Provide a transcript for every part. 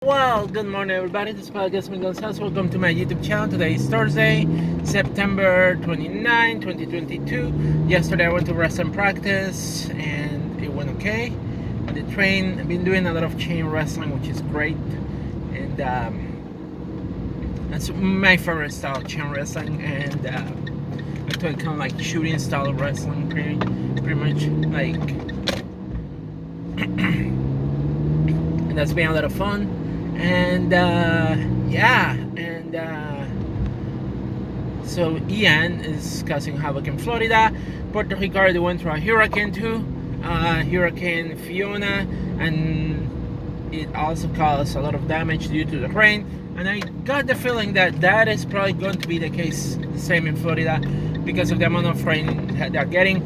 Well, good morning, everybody. This is Jasmine Gonzalez. Welcome to my YouTube channel. Today is Thursday, September 29, 2022. Yesterday, I went to wrestling practice and it went okay. On the train, I've been doing a lot of chain wrestling, which is great. And that's my favorite style, chain wrestling. And actually, kind of like shooting style wrestling, pretty much like. And that's been a lot of fun. And so Ian is causing havoc in Florida. Puerto Rico already went through a hurricane too, Hurricane Fiona, and it also caused a lot of damage due to the rain. And I got the feeling that that is probably going to be the case, the same in Florida, because of the amount of rain that they're getting.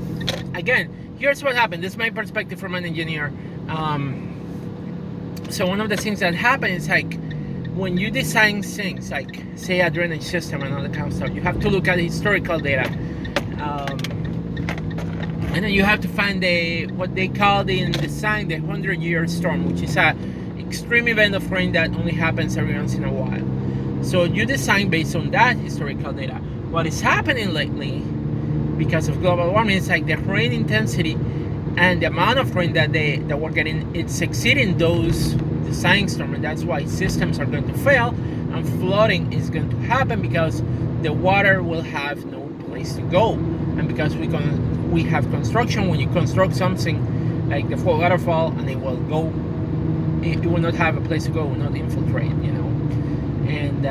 Again, here's what happened. This is my perspective from an engineer. So one of the things that happen is like when you design things like say a drainage system and all that kind of stuff, you have to look at historical data, and then you have to find what they call in design the 100-year storm, which is a extreme event of rain that only happens every once in a while. So you design based on that historical data. What is happening lately because of global warming is like the rain intensity and the amount of rain that we're getting, it's exceeding those design storms, and that's why systems are going to fail and flooding is going to happen because the water will have no place to go. And because we have construction, when you construct something like the waterfall, and it will not have a place to go, it will not infiltrate, and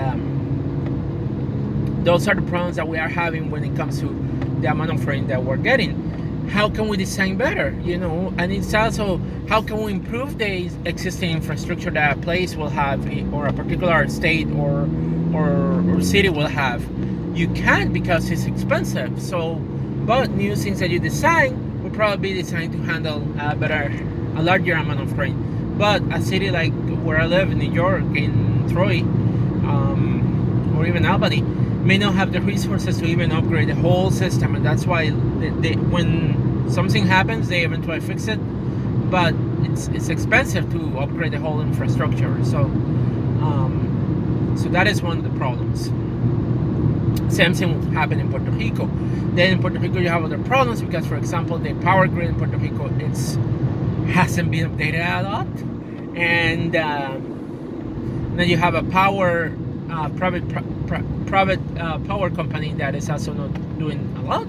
those are the problems that we are having when it comes to the amount of rain that we're getting. How can we design better, and it's also how can we improve the existing infrastructure that a place will have, or a particular state or city will have. You can't, because it's expensive. So but new things that you design will probably be designed to handle a larger amount of rain. But a city like where I live in New York, in Troy, or even Albany, may not have the resources to even upgrade the whole system, and that's why when something happens, they eventually fix it, but it's expensive to upgrade the whole infrastructure. So that is one of the problems. Same thing happened in Puerto Rico. Then in Puerto Rico you have other problems because, for example, the power grid in Puerto Rico hasn't been updated a lot, and then you have a private power company that is also not doing a lot,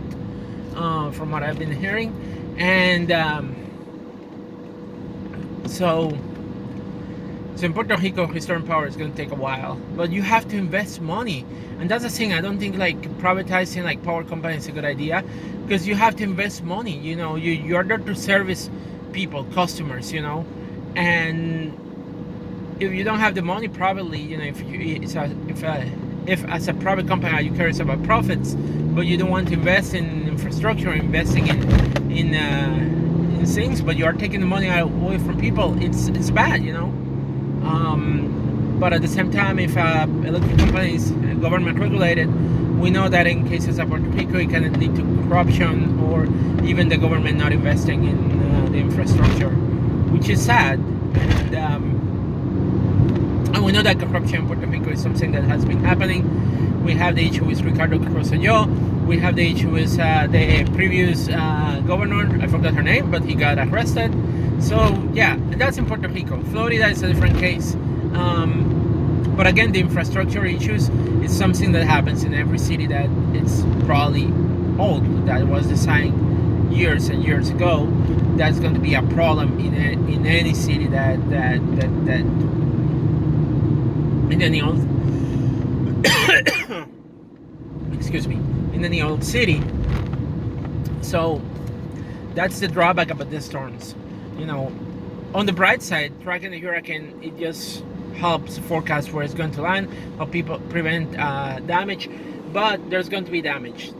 from what I've been hearing, and so in Puerto Rico, restoring power is going to take a while, but you have to invest money, and that's the thing. I don't think like privatizing like power companies is a good idea, because you have to invest money. You're there to service people, customers, and if you don't have the money, probably, if as a private company you care about profits, but you don't want to invest in infrastructure, investing in things, but you are taking the money away from people, it's bad, But at the same time, if electric company is government regulated, we know that in cases of Puerto Rico, it can lead to corruption or even the government not investing in the infrastructure, which is sad. And we know that corruption in Puerto Rico is something that has been happening. We have the issue with Ricardo Rosselló. We have the issue with the previous governor. I forgot her name, but he got arrested. So yeah, that's in Puerto Rico. Florida is a different case. But again, the infrastructure issues is something that happens in every city that it's probably old, that was designed years and years ago. That's going to be a problem in any city that in any old excuse me, in any old city. So that's the drawback about these storms. On the bright side, tracking the hurricane, it just helps forecast where it's going to land, help people prevent damage. But there's going to be damage,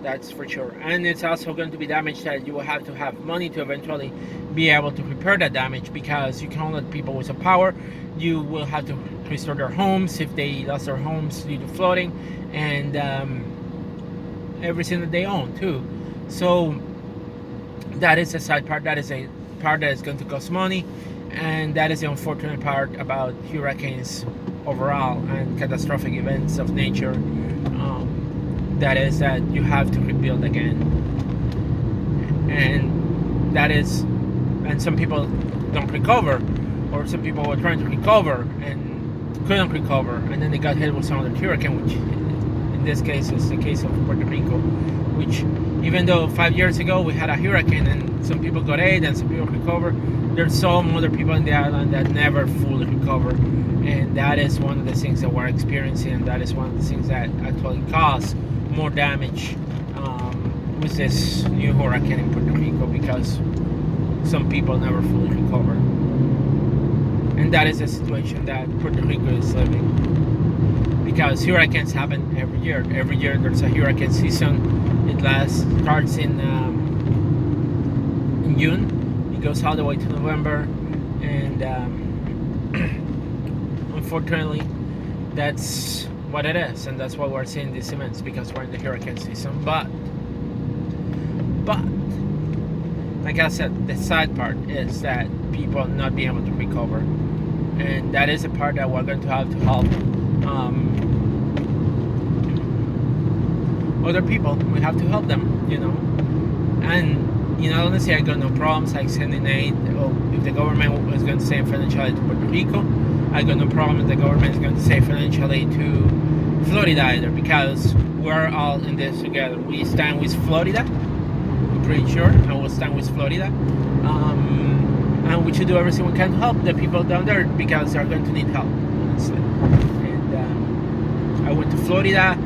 that's for sure. And it's also going to be damage that you will have to have money to eventually be able to repair that damage, because you can't let people without power. You will have to restore their homes if they lost their homes due to flooding, and everything that they own too. So that is a side part. That is a part that is going to cost money, And that is the unfortunate part about hurricanes overall and catastrophic events of nature. That is that you have to rebuild again, and some people don't recover, or some people were trying to recover and couldn't recover, and then they got hit with some other hurricane, which in this case is the case of Puerto Rico, which even though 5 years ago we had a hurricane and some people got aid and some people recovered, there's some other people in the island that never fully recover, and that is one of the things that we're experiencing, and that is one of the things that actually cause more damage with this new hurricane in Puerto Rico, because some people never fully recover. And that is the situation that Puerto Rico is living, because hurricanes happen every year. Every year there's a hurricane season. It starts in June. It goes all the way to November, and unfortunately that's what it is, and that's why we're seeing these events, because we're in the hurricane season. But like I said, the sad part is that people not being able to recover, and that is a part that we're going to have to help other people. We have to help them, and honestly, I got no problems like sending aid, or if the government was going to send financial aid to Puerto Rico, I got no problem if the government is going to send financial aid to Florida either, because we're all in this together. We stand with Florida, I'm pretty sure, and we'll stand with Florida, and we should do everything we can to help the people down there, because they're going to need help, honestly. And I went to Florida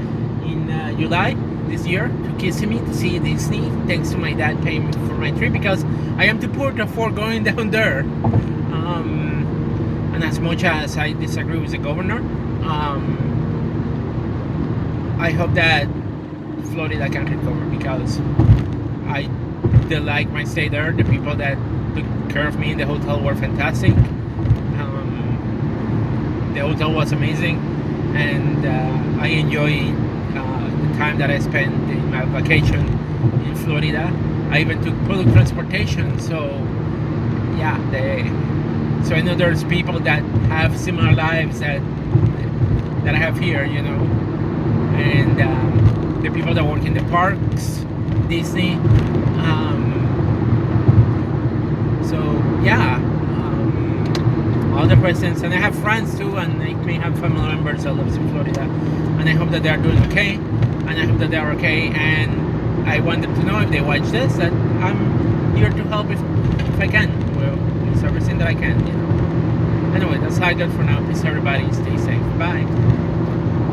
in July this year to Kissimmee to see Disney, thanks to my dad paying for my trip, because I am too poor to afford going down there. And as much as I disagree with the governor, I hope that Florida can recover, because I did like my stay there. The people that took care of me in the hotel were fantastic. The hotel was amazing, and I enjoyed the time that I spent in my vacation in Florida. I even took public transportation, so yeah, so I know there's people that have similar lives that I have here, and the people that work in the parks, Disney. So yeah, all the residents, and I have friends too, and I may have family members that live in Florida, and I hope that they are doing okay, and I hope that they are okay, and I want them to know, if they watch this, that I'm here to help if I can. Well, it's everything that I can, Anyway, that's all I got for now. Peace, everybody. Stay safe. Bye.